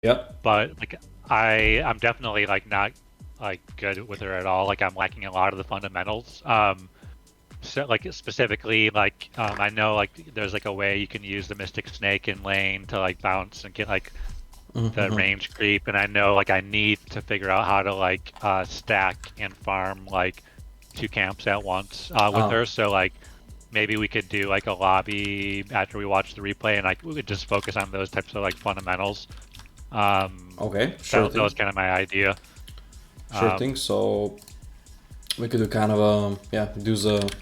Yeah. but like I'm definitely like not like good with her at all. Like I'm lacking a lot of the fundamentals. So like specifically like I know like there's like a way you can use the Mystic Snake in lane to like bounce and get like the Mm-hmm. range creep, and I know like I need to figure out how to like stack and farm like two camps at once with Uh, her. So like maybe we could do like a lobby after we watch the replay, and like we could just focus on those types of like fundamentals. okay, sure That thing. was kind of my idea. Sure thing. Um, So we could do kind of a do the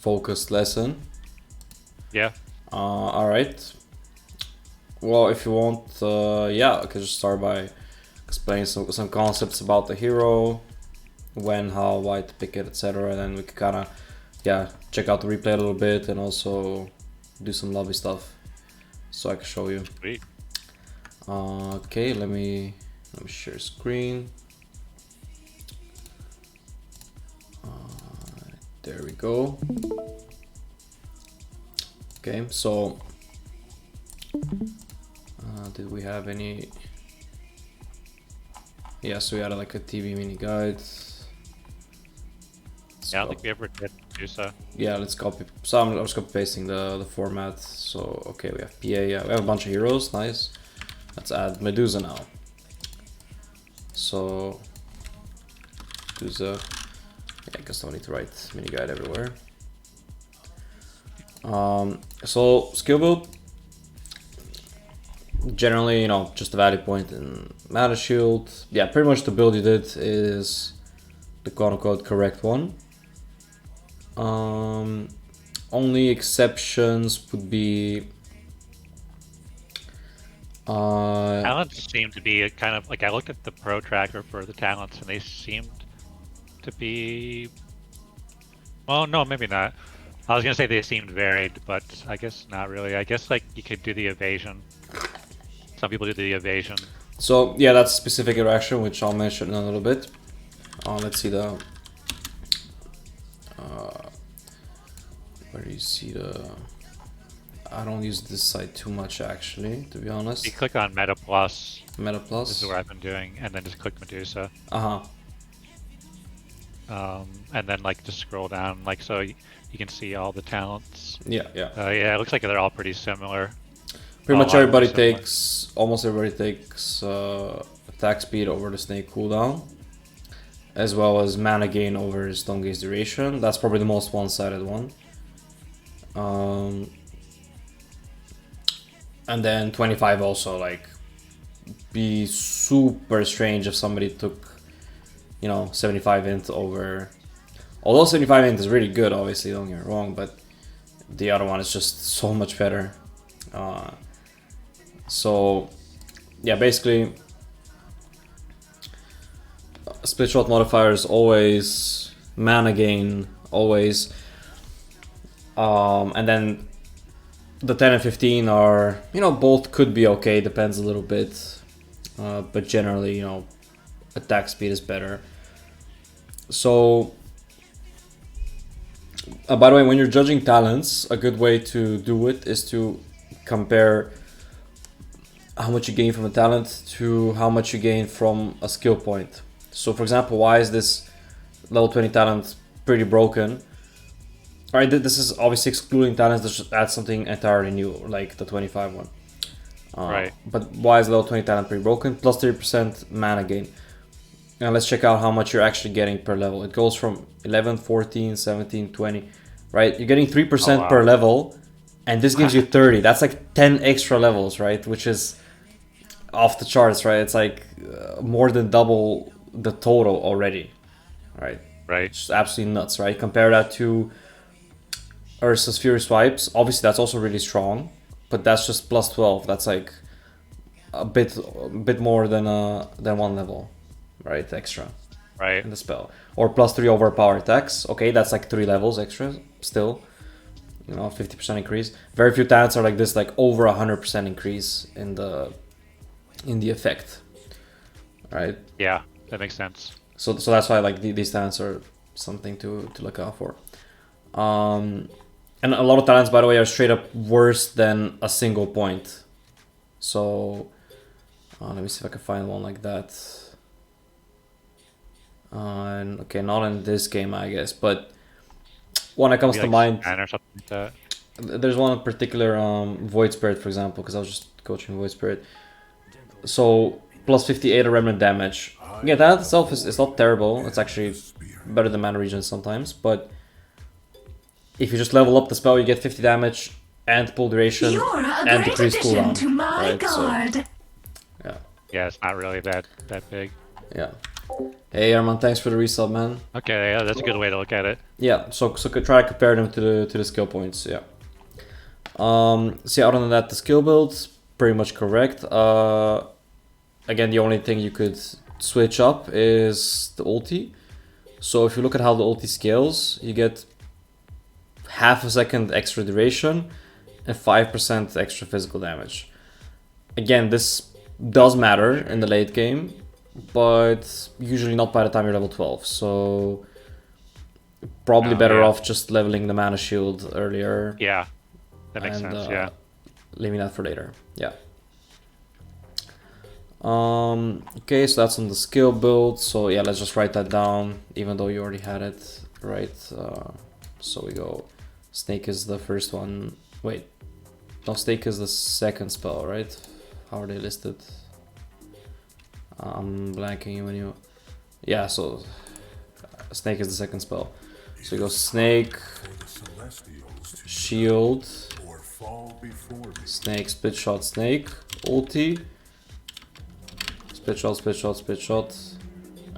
focused lesson. yeah, All right. Well, if you want, yeah, I could just start by explaining some concepts about the hero, when, how, why to pick it, etc. And then we could kind of check out the replay a little bit and also do some lobby stuff so I can show you. sweet. Okay, let me share screen. There we go. Okay, so did we have any? Yeah, so we had like a TV mini guide. Yeah, I don't think we ever did Medusa. Yeah, let's copy. So I'm just copy pasting the format. So okay, we have PA. Yeah, we have a bunch of heroes. Nice. Let's add Medusa now. So Medusa. Yeah, I guess I don't need to write mini guide everywhere. So skill build. Generally, just a value point and mana shield. Yeah, pretty much the build you did is the quote-unquote correct one. Only exceptions would be Talents seem to be a kind of like I looked at the pro tracker for the talents, and they seemed to be. Well, no, maybe not. I was gonna say they seemed varied, but I guess not really. I guess like you could do the evasion. Some people do the evasion. so yeah, that's a specific interaction which I'll mention in a little bit. Let's see the where do you see the? I don't use this site too much actually, to be You honest. click on Meta Plus. Meta This is Plus. what I've been doing, and then just click Medusa, Uh huh. and then like just scroll down, like so you can see all the talents. Yeah, yeah. Yeah, it looks like they're all pretty similar. Pretty A much lot of them are everybody similar. takes, almost everybody takes attack speed over the snake cooldown, as well as mana gain over stone gaze duration. That's probably the most one-sided one. Um, and then 25 also, like, be super strange if somebody took, 75 int over. Although 75 int is really good, obviously, don't get me wrong, but the other one is just so much better. Uh, so, yeah, basically, split shot modifiers always, mana gain always, and then the 10 and 15 are, both could be okay, depends a little bit, but generally, attack speed is better. So, by the way, when you're judging talents, a good way to do it is to compare how much you gain from a talent to how much you gain from a skill point. So, for example, why is this level 20 talent pretty broken? All right, this is obviously excluding talents that should add something entirely new, like the 25 one. Right. But why is level 20 talent pretty broken? Plus 30% mana gain. Now let's check out how much you're actually getting per level. It goes from 11, 14, 17, 20, right? You're getting Oh 3% per wow. level, and this gives you 30. That's like 10 extra levels, right? Which is off the charts, right? It's like more than double the total already, right? Right. It's absolutely nuts, right? Compare that to Ursa's Fury Swipes. Obviously, that's also really strong, but that's just plus 12. That's like a bit more than one level, right? Extra Right. in the spell, or plus 3 overpower attacks. Okay, that's like 3 levels extra still. 50% increase. Very few talents are like this, like over 100% increase in the effect, right? Yeah, that makes sense. So that's why like these talents are something to look out for. Um, and a lot of talents, by the way, are straight up worse than a single point. So Let me see if I can find one like that. And okay, not in this game, I guess, but one that comes Maybe to like mind. Span or something like that. There's one in particular, Void Spirit, for example, because I was just coaching Void Spirit. So plus 58 remnant damage. Yeah, that itself is not terrible. It's actually better than Mana Regen sometimes, but if you just level up the spell, you get 50 damage and pull duration and decrease cooldown. To my right? So, yeah. Yeah, it's not really that big. Yeah. Hey Arman, thanks for the resub, man. Okay, yeah, that's a good way to look at it. Yeah, so try to compare them to the skill points. Yeah. So yeah, other than that, the skill build's pretty much correct. Again, the only thing you could switch up is the ulti. So if you look at how the ulti scales, you get half a second extra duration and 5% extra physical damage. Again, this does matter in the late game, but usually not by the time you're level 12. So probably better off just leveling the mana shield earlier. Yeah, that makes sense. Yeah, leaving that for later. Yeah. Okay, so that's on the skill build. So yeah, let's just write that down, even though you already had it, right? So we go. Snake is the first one. Wait, no, Snake is the second spell, right? How are they listed? I'm blanking when you. Yeah, so Snake is the second spell. So you go Snake, Shield, Snake, Split Shot, Snake, Ulti, Split Shot, Split Shot, Split Shot,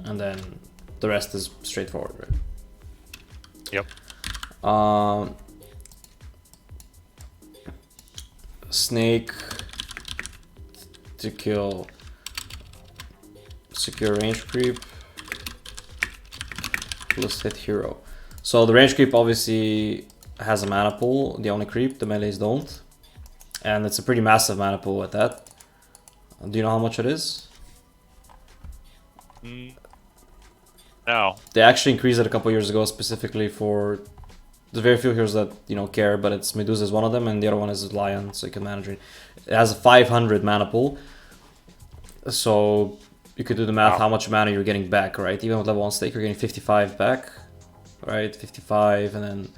and then the rest is straightforward, right? Yep. Snake to kill secure range creep plus hit hero. So the range creep obviously has a mana pool, the only creep, the melees don't. And it's a pretty massive mana pool at that. Do you know how much it is? No. They actually increased it a couple years ago specifically for... There's very few heroes that, you know, care, but it's Medusa is one of them, and the other one is Lion, so you can manage it. It has a 500 mana pool, so you could do the math how much mana you're getting back, right? Even with level 1 stake, you're getting 55 back, right? 55, and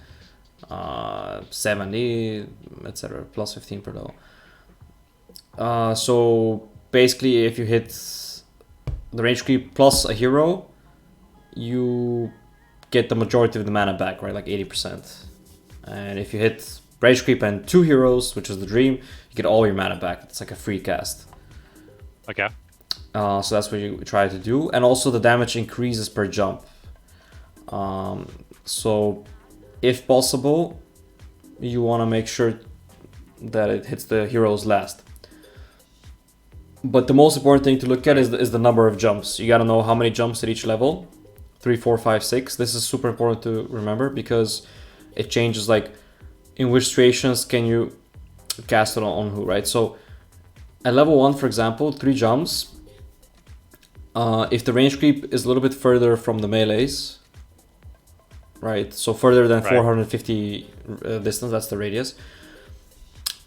then 70, etc. Plus 15 per level. So basically, if you hit the range creep plus a hero, you get the majority of the mana back, right? Like 80%. And if you hit range creep and 2 heroes, which is the dream, you get all your mana back. It's like a free cast. Okay. So that's what you try to do. And also the damage increases per jump. So if possible, you want to make sure that it hits the heroes last. But the most important thing to look at is the number of jumps. You got to know how many jumps at each level. 3, 4, 5, 6. This is super important to remember because it changes like in which situations can you cast it on who, right? So at level 1, for example, 3 jumps. If the range creep is a little bit further from the melees, right? So further than 450 distance, that's the radius.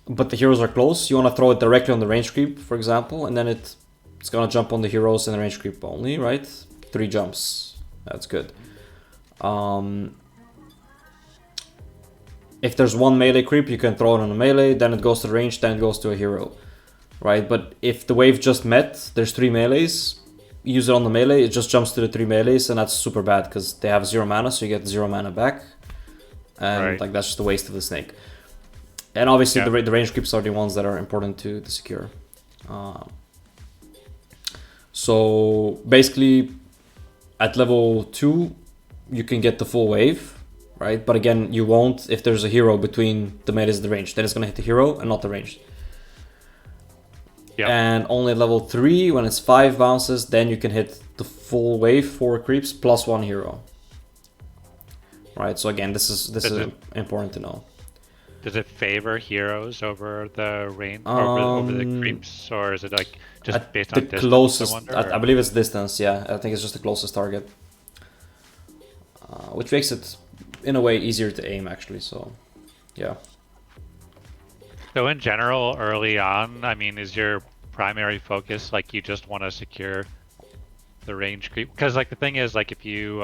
But the heroes are close. You want to throw it directly on the range creep, for example, and then it's gonna jump on the heroes and the range creep only, right? 3 jumps. That's good. If there's one melee creep, you can throw it on a melee, then it goes to the range, then it goes to a hero, right? But if the wave just met, there's 3 melees, use it on the melee, it just jumps to the 3 melees, and that's super bad because they have 0 mana, so you get 0 mana back, and like that's just a waste of the snake. And obviously the range creeps are the ones that are important to secure. So basically, at level 2, you can get the full wave, right? But again, you won't if there's a hero between the melees and the range. Then it's going to hit the hero and not the range. Yep. And only at level 3, when it's 5 bounces, then you can hit the full wave 4 creeps plus 1 hero. Right, so again, this is important to know. Does it favor heroes over the range, over the creeps, or is it like just based on distance? Closest, I believe it's distance. Yeah, I think it's just the closest target, which makes it, in a way, easier to aim actually. So, yeah. So in general, early on, I mean, is your primary focus, like you just want to secure the range creep, because like the thing is, like if you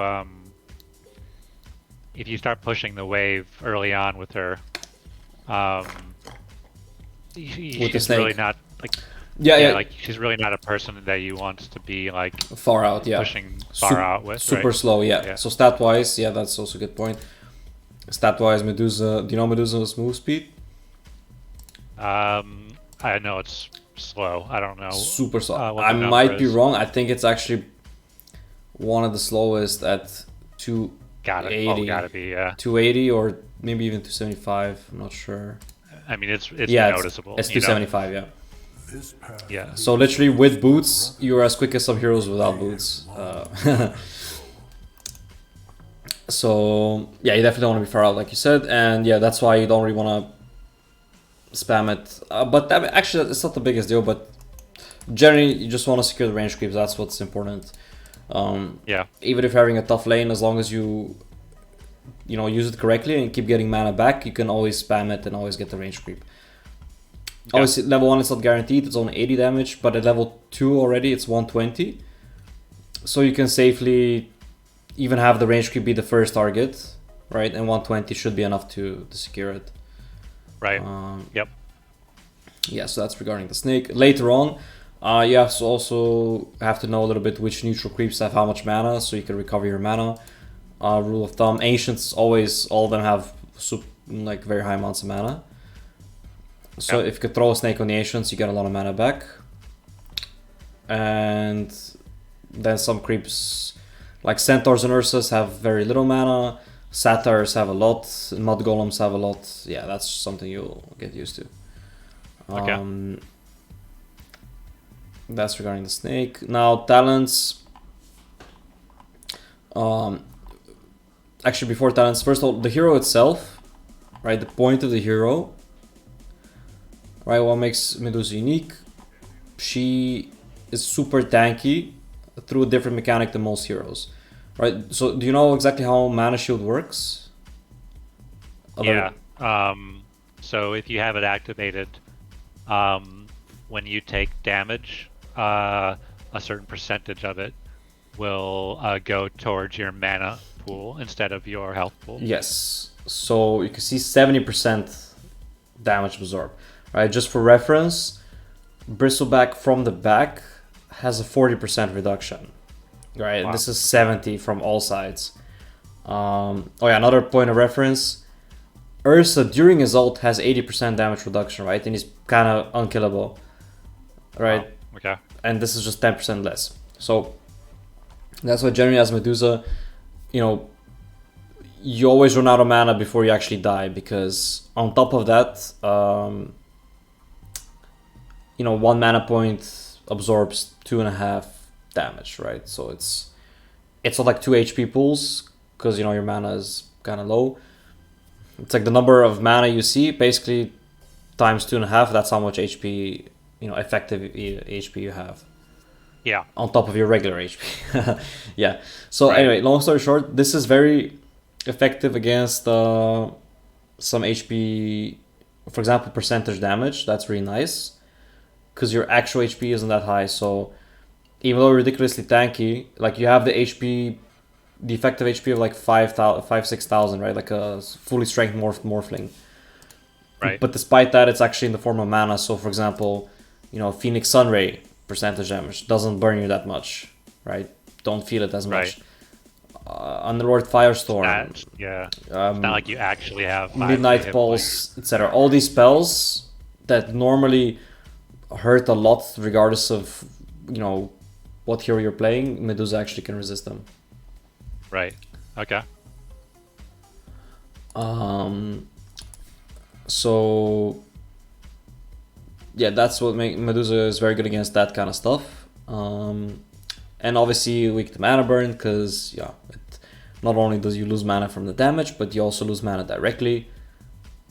start pushing the wave early on with her, she's really not like like she's really not a person that you want to be like far out, pushing far out with, super right? slow, So stat wise, that's also a good point. Stat wise, Medusa, do you know Medusa's move speed? I know it's slow. I don't know. Super slow. I might be wrong. I think it's actually one of the slowest at 280. Gotta be, yeah. 280 or maybe even 275. I'm not sure. I mean, it's noticeable. It's 275, Yeah. So literally with boots, you're as quick as some heroes without boots. So yeah, you definitely don't want to be far out, like you said, and that's why you don't really want to spam it. But that, actually, it's not the biggest deal. But generally, you just want to secure the range creeps. That's what's important. Even if you're having a tough lane, as long as you use it correctly and keep getting mana back, you can always spam it and always get the range creep. Obviously, level 1 it's not guaranteed, it's only 80 damage, but at level 2 already it's 120. So you can safely even have the range creep be the first target, right? And 120 should be enough to secure it. Right. So that's regarding the snake. Later on, you also have to know a little bit which neutral creeps have how much mana, so you can recover your mana. Rule of thumb, Ancients always, all of them have very high amounts of mana. So if you could throw a snake on the Ancients, you get a lot of mana back. And then some creeps, like Centaurs and Ursas, have very little mana. Satyrs have a lot. Mud Golems have a lot. Yeah, that's something you'll get used to. That's regarding the snake. Now, talents. Actually, before talents, first of all, the hero itself, right? The point of the hero, right? What makes Medusa unique? She is super tanky through a different mechanic than most heroes, right? So, do you know exactly how Mana Shield works? So if you have it activated, when you take damage, a certain percentage of it will go towards your mana pool instead of your health pool. Yes. So you can see 70% damage absorbed. Right. Just for reference, Bristleback from the back has a 40% reduction. Right. Wow. This is 70 from all sides. Another point of reference. Ursa during his ult has 80% damage reduction, right? And he's kind of unkillable, right? Wow. Okay. And this is just 10% less. So that's why generally as Medusa, you always run out of mana before you actually die, because on top of that, 1 mana point absorbs 2.5 damage, right? So it's not like 2 HP pools, because your mana is kind of low. It's like the number of mana you see, basically times 2.5. That's how much HP, effective HP you have. Yeah. On top of your regular HP. Yeah. So anyway, long story short, this is very effective against some HP, for example, percentage damage. That's really nice, because your actual HP isn't that high. So even though ridiculously tanky, like you have the effective HP of like 6,000, right? Like a fully strength morphling. Right. But despite that, it's actually in the form of mana. So for example, Phoenix Sunray percentage damage doesn't burn you that much, right? Don't feel it as much. Underlord Firestorm. It's not like you actually have Midnight Pulse, etc. All these spells that normally hurt a lot, regardless of what hero you're playing, Medusa actually can resist them. Right. Okay. So that's what makes Medusa is very good against that kind of stuff. And obviously weak to mana burn, because not only does you lose mana from the damage, but you also lose mana directly.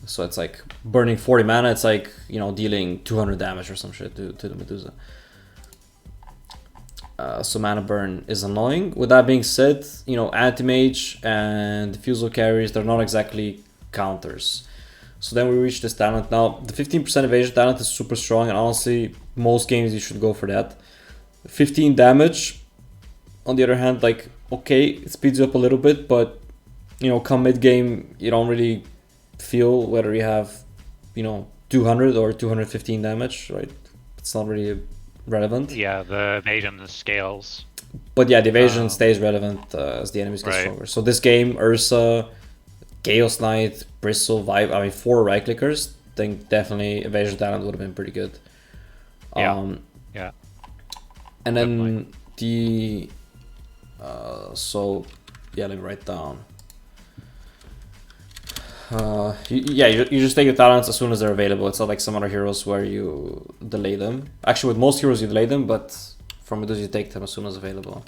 So it's like burning 40 mana. It's like dealing 200 damage or some shit to the Medusa. So mana burn is annoying. With that being said, Anti-Mage and Diffusal carries, they're not exactly counters. So then we reach this talent. Now, the 15% evasion talent is super strong, and honestly, most games you should go for that. 15 damage, on the other hand, like, okay, it speeds you up a little bit, but, you know, come mid-game, you don't really feel whether you have, you know, 200 or 215 damage, right? It's not really relevant. Yeah, the evasion scales. But yeah, the evasion stays relevant as the enemies get stronger. So this game, Ursa, Chaos Knight, Bristle, Vibe, I mean, 4 right clickers, I think definitely evasion talent would have been pretty good. Yeah. And then the so yeah, let me write down. You just take the talents as soon as they're available. It's not like some other heroes where you delay them. Actually, with most heroes you delay them, but from Medusa you take them as soon as available.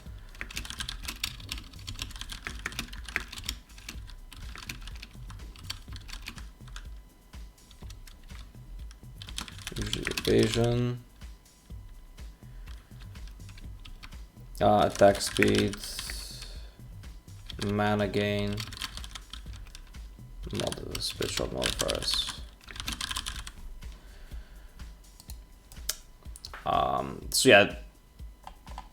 Usually evasion, attack speed, mana gain, split shot modifiers. So yeah,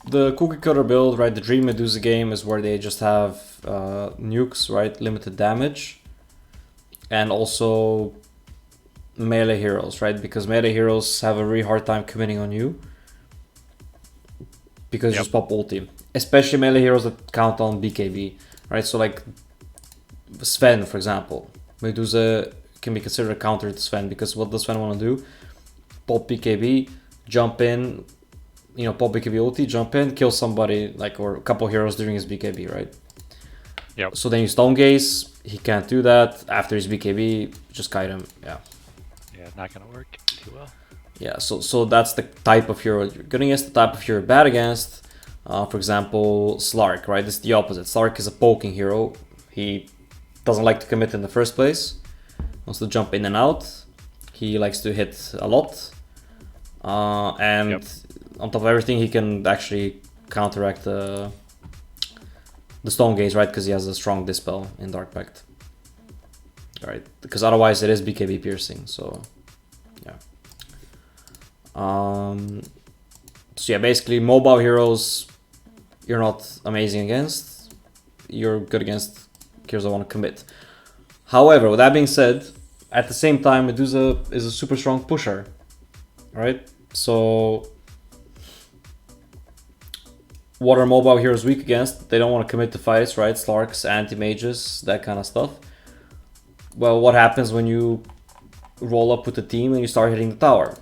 the cookie cutter build, right? The Dream Medusa game is where they just have nukes, right? Limited damage, and also melee heroes, right? Because melee heroes have a really hard time committing on you because you just pop ulti, especially melee heroes that count on BKB, right? So like Sven, for example, Medusa can be considered a counter to Sven, because what does Sven want to do? Pop BKB, jump in, you know, pop BKB ulti, jump in, kill somebody, like, or a couple heroes during his BKB, right? Yep. So then you stone gaze, he can't do that. After his BKB, just kite him, yeah. Yeah, not gonna work too well. Yeah, so that's the type of hero you're good against. The type of hero you're bad against, for example, Slark, right? It's the opposite. Slark is a poking hero. He doesn't like to commit in the first place. Wants to jump in and out. He likes to hit a lot. And on top of everything, he can actually counteract the Stone Gaze, right? Because he has a strong Dispel in Dark Pact. Right? Because otherwise it is BKB piercing, so yeah. So yeah, basically mobile heroes you're not amazing against. You're good against heroes that want to commit. However, with that being said, at the same time, Medusa is a super strong pusher, right? So what are mobile heroes weak against? They don't want to commit to fights, right? Slarks, anti-mages, that kind of stuff. Well, what happens when you roll up with the team and you start hitting the tower?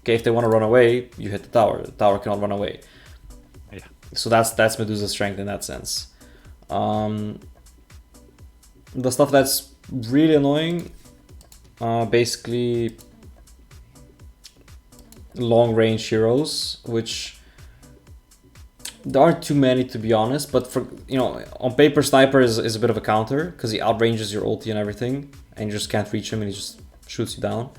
Okay, if they want to run away, you hit the tower. The tower cannot run away. Yeah. So that's Medusa's strength in that sense. The stuff that's really annoying, basically long range heroes, which there aren't too many to be honest, but for, you know, on paper Sniper is a bit of a counter because he outranges your ulti and everything and you just can't reach him and he just shoots you down.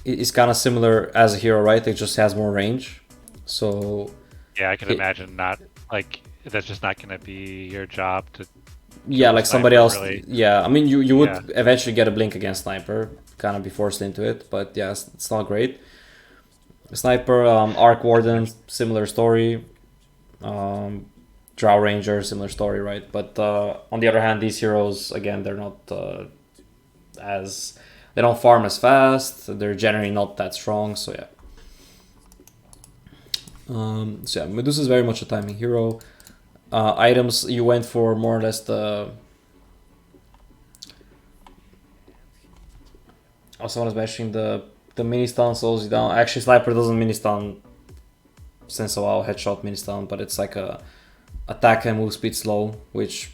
It's kind of similar as a hero, right? It just has more range. So yeah, I can imagine not, like, that's just not going to be your job to. Yeah, like somebody else. Really. Yeah, I mean, you would eventually get a blink against Sniper, kind of be forced into it, but yeah, it's not great. Sniper, Arc Warden, similar story. Drow Ranger, similar story, right? But on the other hand, these heroes, again, they're not they don't farm as fast. They're generally not that strong, so yeah. So yeah, Medusa is very much a timing hero. Items, you went for more or less the... Someone was mentioning the mini stun slows you down. Actually, Sniper doesn't mini stun since a while, headshot mini stun, but it's like a attack and move speed slow, which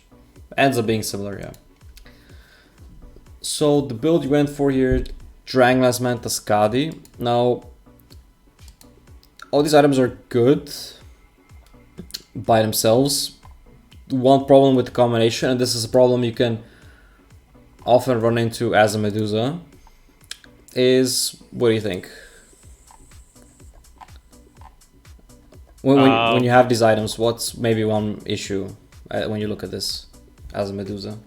ends up being similar, yeah. So the build you went for here, Dranglas Manta Skadi. Now, all these items are good by themselves. One problem with the combination, and this is a problem you can often run into as a Medusa, is, what do you think? When you have these items, what's maybe one issue when you look at this as a Medusa?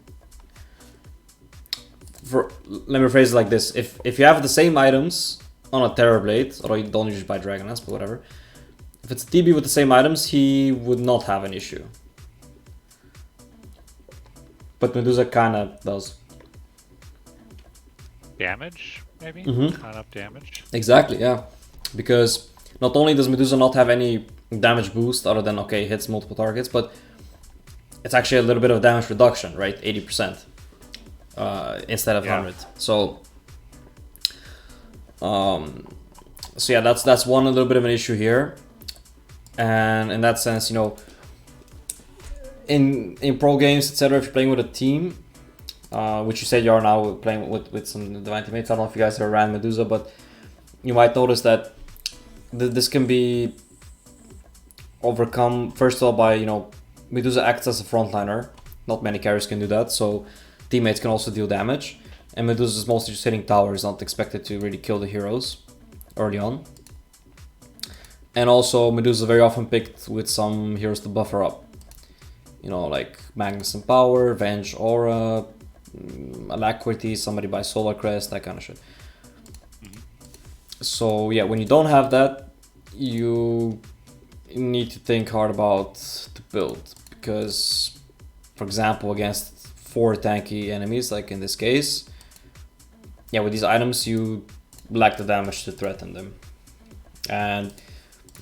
let me phrase it like this: if you have the same items on a Terror Blade, although you don't usually buy Dragon Lance, but whatever. If it's a TB with the same items, he would not have an issue. But Medusa kinda does. Damage, maybe? Mm-hmm. Not enough damage. Exactly, yeah. Because not only does Medusa not have any damage boost other than, okay, hits multiple targets, but it's actually a little bit of damage reduction, right? 80% instead of 100. So yeah, that's one a little bit of an issue here. And in that sense, you know, in pro games, etc., if you're playing with a team, which you said you are now playing with some Divine teammates, I don't know if you guys ever ran Medusa, but you might notice that this can be overcome, first of all, by, you know, Medusa acts as a frontliner. Not many carries can do that, so teammates can also deal damage. And Medusa is mostly just hitting towers, not expected to really kill the heroes early on. And also, Medusa very often picked with some heroes to buff her up. You know, like Magnus and Power, Venge, Aura, Alacrity, somebody buys Solar Crest, that kind of shit. So yeah, when you don't have that, you need to think hard about the build. Because, for example, against 4 tanky enemies, like in this case, yeah, with these items, you lack the damage to threaten them. And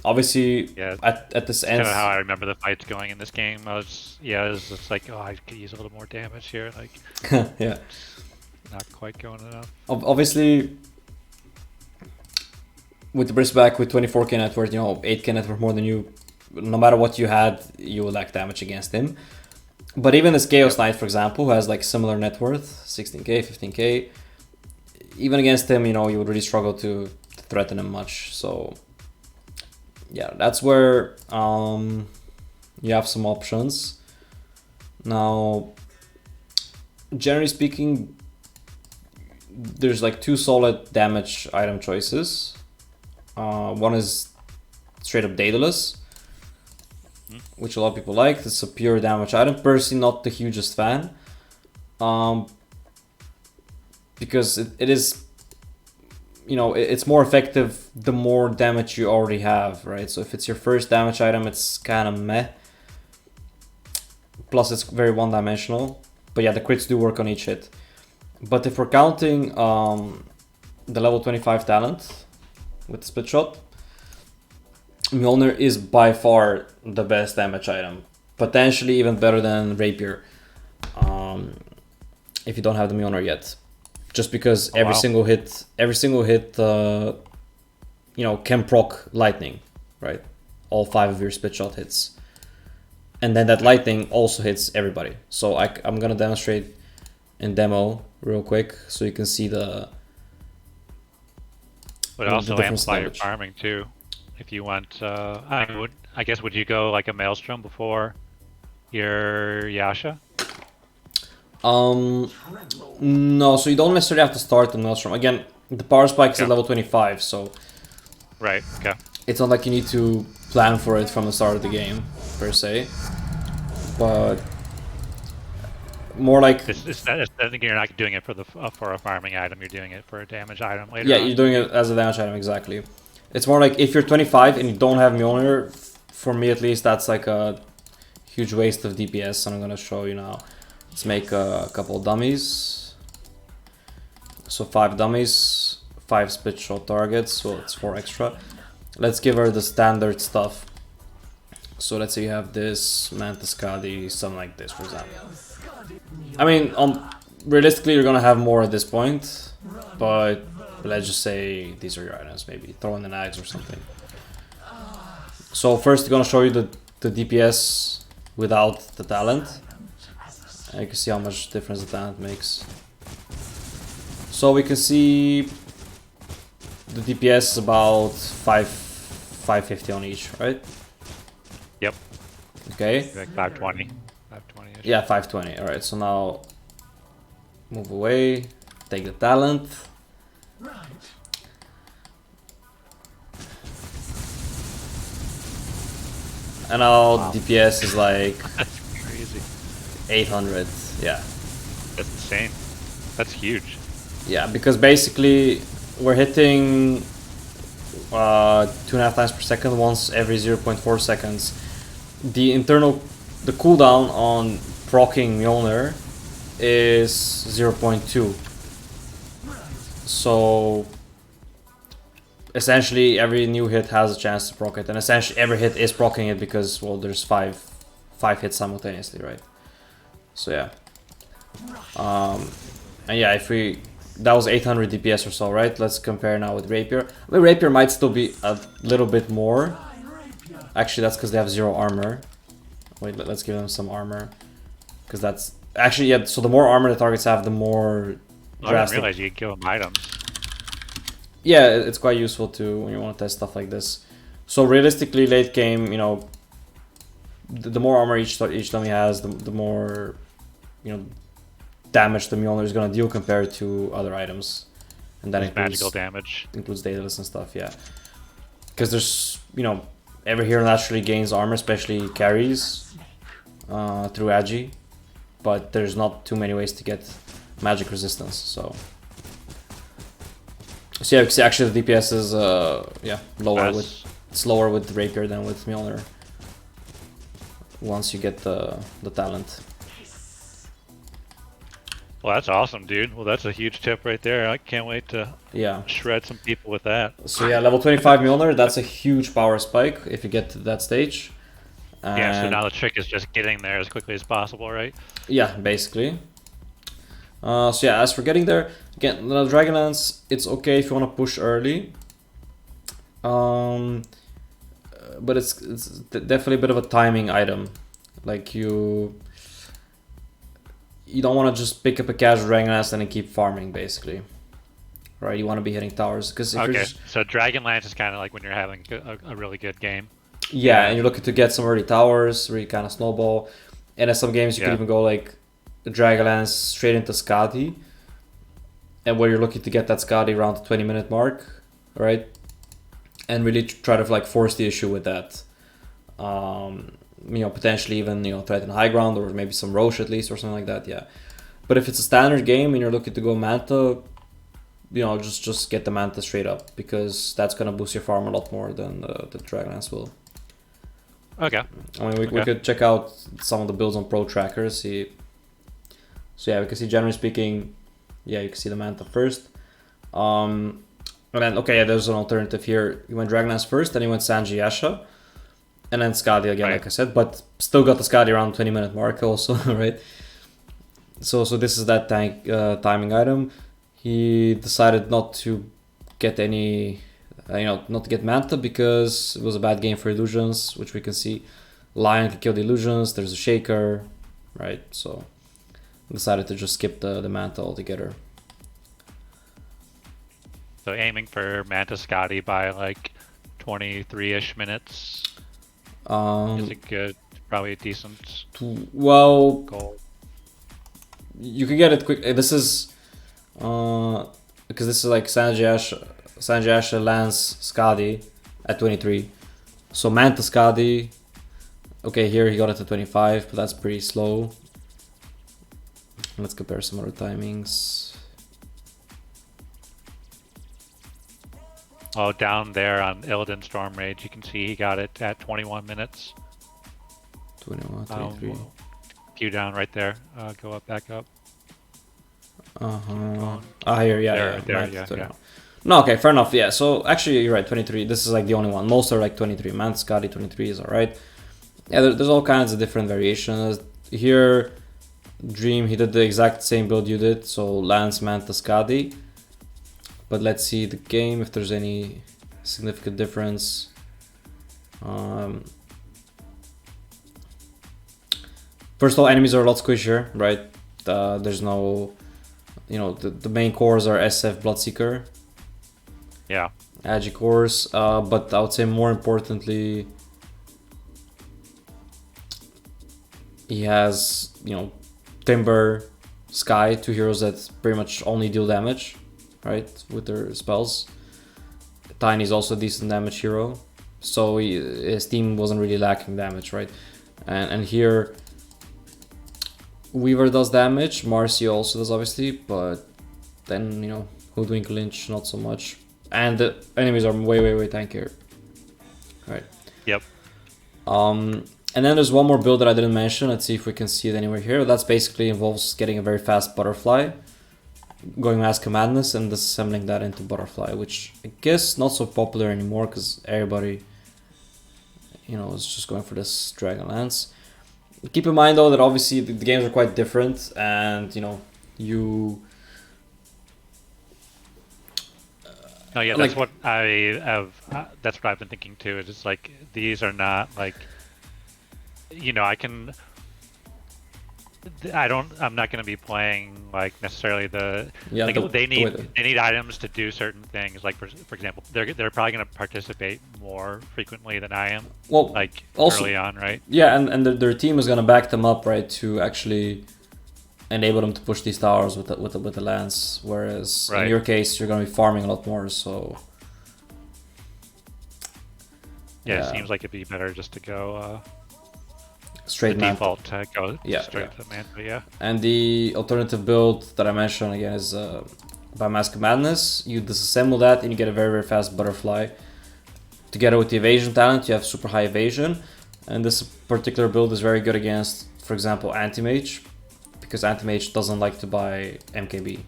obviously, yeah, at this end, kind of how I remember the fights going in this game. It was just like, oh, I could use a little more damage here. Like, yeah, not quite going enough. Obviously, with the Bristback with 24k net worth, you know, 8k net worth more than you, no matter what you had, you will lack damage against him. But even this Chaos Knight, for example, who has like similar net worth, 16k, 15k, even against him, you know, you would really struggle to threaten him much. So yeah, that's where you have some options. Now, generally speaking, there's like 2 solid damage item choices. One is straight up Daedalus, which a lot of people like. It's a pure damage item. Personally, not the hugest fan, because it is, you know, it's more effective the more damage you already have, right? So if it's your first damage item, it's kind of meh. Plus, it's very one-dimensional. But yeah, the crits do work on each hit. But if we're counting the level 25 talent with the split shot, Mjolnir is by far the best damage item. Potentially even better than Rapier, if you don't have the Mjolnir yet. Just because every single hit, you know, can proc lightning, right? All 5 of your split shot hits. And then that lightning also hits everybody. So I'm gonna demonstrate in demo real quick so you can see the... Would also amplify your farming too. If you want, I guess, would you go like a Maelstrom before your Yasha? No, so you don't necessarily have to start the Maelstrom. Again, the power spike is at level 25, so... Right, okay. It's not like you need to plan for it from the start of the game, per se. But... more like... I think you're not doing it for a farming item, you're doing it for a damage item later on. Yeah, you're doing it as a damage item, exactly. It's more like if you're 25 and you don't have Mjolnir, for me at least, that's like a huge waste of DPS, and I'm gonna show you now. Let's make a couple of dummies. So 5 dummies, 5 split shot targets, so it's 4 extra. Let's give her the standard stuff. So let's say you have this, Mantis Kadi, something like this, for example. I mean, realistically, you're gonna have more at this point, but let's just say these are your items, maybe throw in the nags or something. So first, I'm gonna show you the DPS without the talent. And you can see how much difference the talent makes. So we can see the DPS is about 550 on each, right? Yep. Okay. Like 520. 520-ish. Yeah, 520. Alright, so now move away, take the talent. And now DPS is like That's crazy. 800. Yeah. That's insane. That's huge. Yeah, because basically we're hitting 2.5 times per second once every 0.4 seconds. The cooldown on proccing Mjolnir is 0.2. So essentially every new hit has a chance to proc it, and essentially every hit is proccing it because, well, there's five hits simultaneously, right? So yeah. And yeah, that was 800 DPS or so, right? Let's compare now with Rapier. I mean, Rapier might still be a little bit more. Actually, that's because they have 0 armor. Wait, let's give them some armor. Because that's... Actually, yeah, so the more armor the targets have, the more drastic... I didn't realize you could give them items. Yeah, it's quite useful too when you want to test stuff like this. So realistically, late game, you know, the more armor each dummy has, the more, you know, damage the Mjolnir is gonna deal compared to other items, and that includes magical damage, includes daedalus and stuff. Yeah, because there's, you know, every hero naturally gains armor, especially carries through agi, but there's not too many ways to get magic resistance. So yeah, you see actually the DPS is lower it's lower with Rapier than with Mjolnir once you get the talent. Well, that's awesome, dude. Well, that's a huge tip right there. I can't wait to shred some people with that. So yeah, level 25 Mjolnir, that's a huge power spike if you get to that stage. And yeah, so now the trick is just getting there as quickly as possible, right? Yeah, basically. So yeah, as for getting there, again, the Dragonlance, it's okay if you want to push early. But it's definitely a bit of a timing item. Like you don't want to just pick up a casual Dragonlance and then keep farming, basically. Right, you want to be hitting towers. Cause if so Dragonlance is kind of like when you're having a really good game. Yeah, and you're looking to get some early towers, really kind of snowball. And in some games you can even go like Dragonlance straight into Skadi, and where you're looking to get that Skadi around the 20-minute mark, right? And really try to like force the issue with that. You know, potentially even, you know, threaten high ground or maybe some Roche at least or something like that. Yeah, but if it's a standard game and you're looking to go Manta, you know, just get the Manta straight up, because that's gonna boost your farm a lot more than the Dragonlance will. Okay. I mean, we could check out some of the builds on Pro Trackers. See. So yeah, we can see, generally speaking, yeah, you can see the Manta first. And then, okay, yeah, there's an alternative here. You went Dragonlance first, then you went Sanji Yasha, and then Skadi again, like I said, but still got the Skadi around 20-minute mark also, right? So this is that tank timing item. He decided not to get any, not to get Manta because it was a bad game for illusions, which we can see. Lion can kill the illusions, there's a Shaker, right? So decided to just skip the Manta altogether. So aiming for Manta Skadi by like 23-ish minutes is a good, probably a decent goal. You can get it quick. This is because this is like Sanji Asha lands Skadi at 23. So Manta Skadi, okay, here he got it to 25, but that's pretty slow. Let's compare some other timings. Oh, down there on Illidan Storm Rage, you can see he got it at 21 minutes. 21, 23. Few down right there. Go up, back up. Here, yeah. No, okay, fair enough. Yeah, so actually you're right, 23. This is like the only one. Most are like 23. Manta Skadi 23 is alright. Yeah, there's all kinds of different variations. Here, Dream, he did the exact same build you did, so Lance, Manta, Skadi. But let's see the game, if there's any significant difference. First of all, enemies are a lot squishier, right? There's no, the main cores are SF Bloodseeker. Yeah. Agi cores, but I would say more importantly, he has, Timber, Sky, two heroes that pretty much only deal damage, right, with their spells. Tiny is also a decent damage hero, so his team wasn't really lacking damage, right? And here, Weaver does damage, Marcy also does obviously, but then, you know, Hoodwink Lynch, not so much. And the enemies are way tankier. Right. Yep. And then there's one more build that I didn't mention. Let's see if we can see it anywhere here. That's basically involves getting a very fast butterfly, going Mask of Madness, and disassembling that into butterfly, which I guess not so popular anymore because everybody, you know, is just going for this Dragon Lance. Keep in mind though that obviously the games are quite different, and you know, you. No, yeah, that's what I have. That's what I've been thinking too. Is it's like these are not like, you know, I'm not going to be playing like necessarily they need items to do certain things. Like for example, they're probably going to participate more frequently than I am. Well, like also, early on, right? Yeah, and their team is going to back them up, right, to actually enable them to push these towers with the lance. Whereas in your case, you're going to be farming a lot more. So yeah, it seems like it'd be better just to go. Straight the default to go straight to Manta, yeah. And the alternative build that I mentioned again is by Mask of Madness. You disassemble that and you get a very fast butterfly. Together with the evasion talent, you have super high evasion. And this particular build is very good against, for example, Anti-Mage, because Anti-Mage doesn't like to buy MKB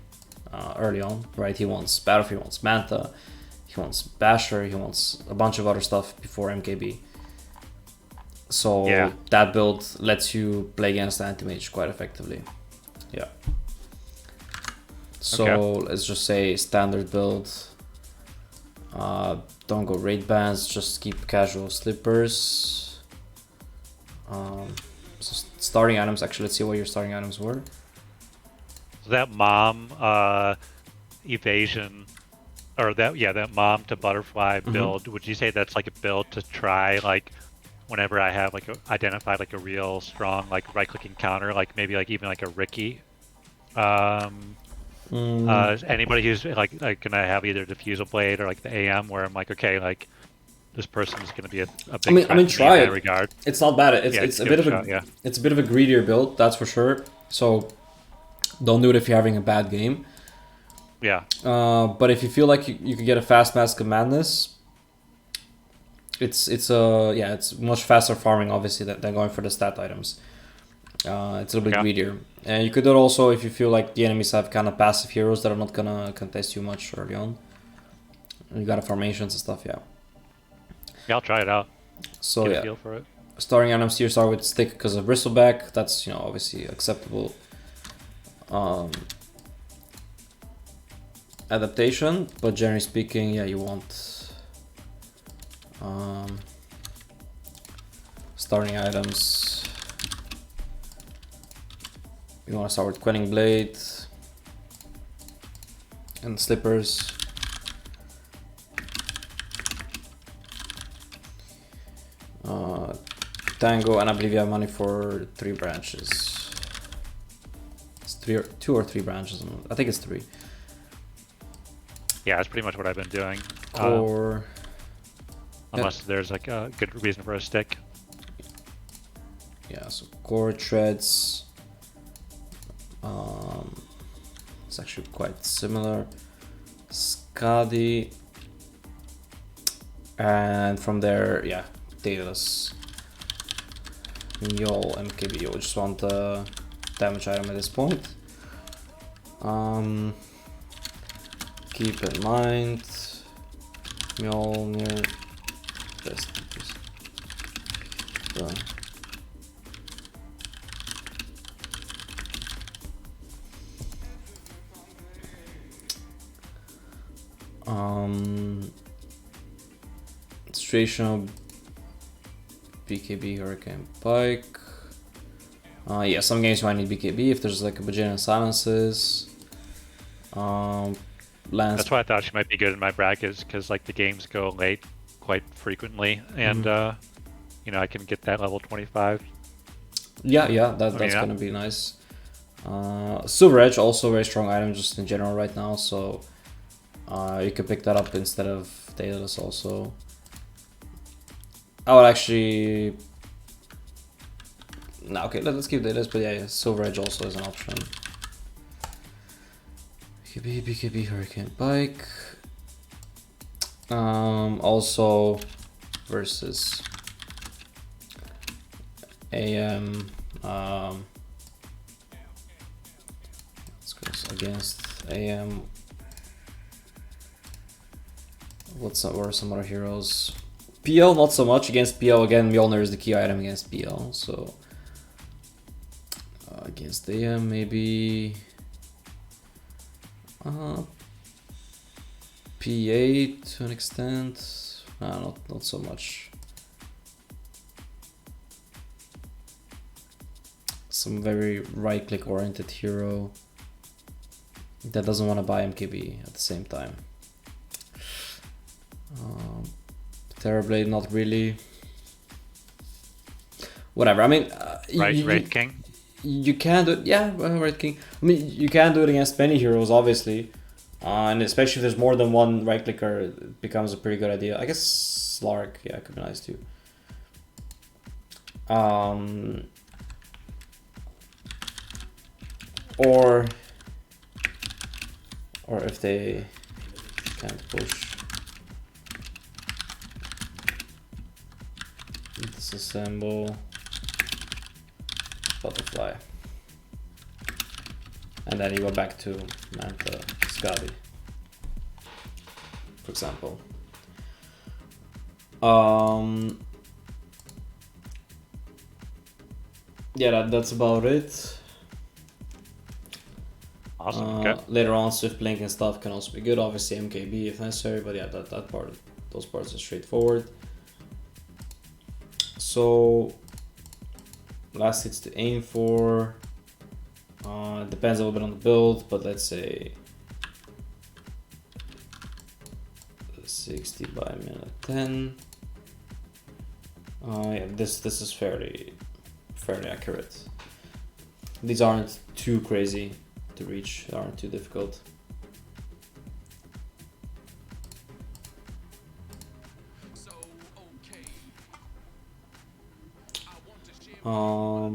early on, right? He wants Battlefield, he wants Manta, he wants Basher, he wants a bunch of other stuff before MKB. So that build lets you play against Anti-Mage quite effectively. Yeah. So let's just say standard build. Don't go raid bans, just keep casual slippers. So starting items, actually let's see what your starting items were. That mom evasion, or that mom to butterfly build, would you say that's like a build to try like whenever I have like identified like a real strong like right clicking counter, like maybe like even like a Ricky? Anybody who's like gonna have either Diffusal Blade or like the AM, where I'm like, okay, like this person's gonna be a big I mean, try it. Regard. It's not bad. It's a bit of it's a bit of a greedier build, that's for sure. So don't do it if you're having a bad game. Yeah. But if you feel like you could get a fast Mask of Madness, it's much faster farming obviously than going for the stat items. It's a little bit greedier. And you could do it also if you feel like the enemies have kind of passive heroes that are not gonna contest you much early on. You got formations and stuff, yeah. Yeah, I'll try it out. So get a feel for it. Starting items here start with stick because of bristleback. That's, you know, obviously acceptable. Adaptation, but generally speaking, yeah, you want starting items. You want to start with Quelling Blade and slippers. Tango, and I believe you have money for 3 branches. It's 2 or 3 branches. I think it's 3. Yeah, that's pretty much what I've been doing. Unless there's like a good reason for a stick. Yeah, so core treads. It's actually quite similar. Skadi. And from there, yeah, Daedalus. Mjol, MKB. We just want the damage item at this point. Keep in mind, Mjolnir. Situation BKB, Hurricane Pike. Yeah, some games you might need BKB if there's like a bajillion silences. Lance. That's why I thought she might be good in my brackets, because like the games go late quite frequently, and you know, I can get that level 25. Yeah, that's gonna be nice. Silver Edge, also a very strong item just in general right now, so you could pick that up instead of Daedalus also. I would actually... No, okay, let's keep Daedalus, but yeah, Silver Edge also is an option. BKB, Hurricane Bike. Also versus AM. Let's go against AM. What are some other heroes? PL, not so much. Against PL, again, Mjolnir is the key item against PL. So against AM, maybe P8 to an extent. Not so much. Some very right-click oriented hero that doesn't want to buy MKB at the same time. Terrorblade, not really. Whatever. I mean, Right King. You can do it. Yeah, Right King. I mean, you can do it against many heroes, obviously, and especially if there's more than one right clicker, it becomes a pretty good idea. I guess Slark, yeah, could be nice too. Or if they can't push. Disassemble, Butterfly, and then you go back to Manta Skadi, for example. Yeah, that's about it. Awesome. Okay. Later on, Swift Blink and stuff can also be good. Obviously, MKB if necessary, but yeah, those parts are straightforward. So, last hits to aim for. Depends a little bit on the build, but let's say 60 by minute 10. Yeah, this is fairly accurate. These aren't too crazy to reach, they aren't too difficult.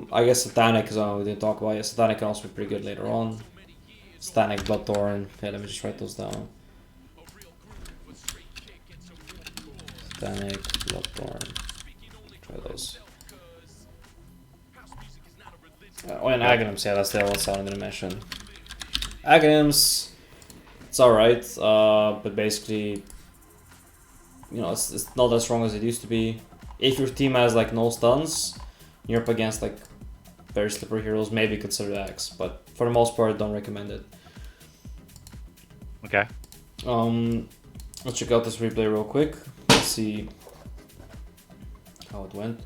I guess Satanic is we didn't talk about. Yeah, Satanic can also be pretty good later on. Satanic, Bloodthorn. Yeah, let me just write those down. Satanic, Bloodthorn. Try those. Oh, and Aghanims, yeah, that's the other one I wanted to mention. Aghanims, it's alright, but basically, you know, it's not as strong as it used to be. If your team has like no stuns, you're up against like very slippery heroes, maybe consider Axe, but for the most part, don't recommend it. Okay. Let's check out this replay real quick. Let's see how it went.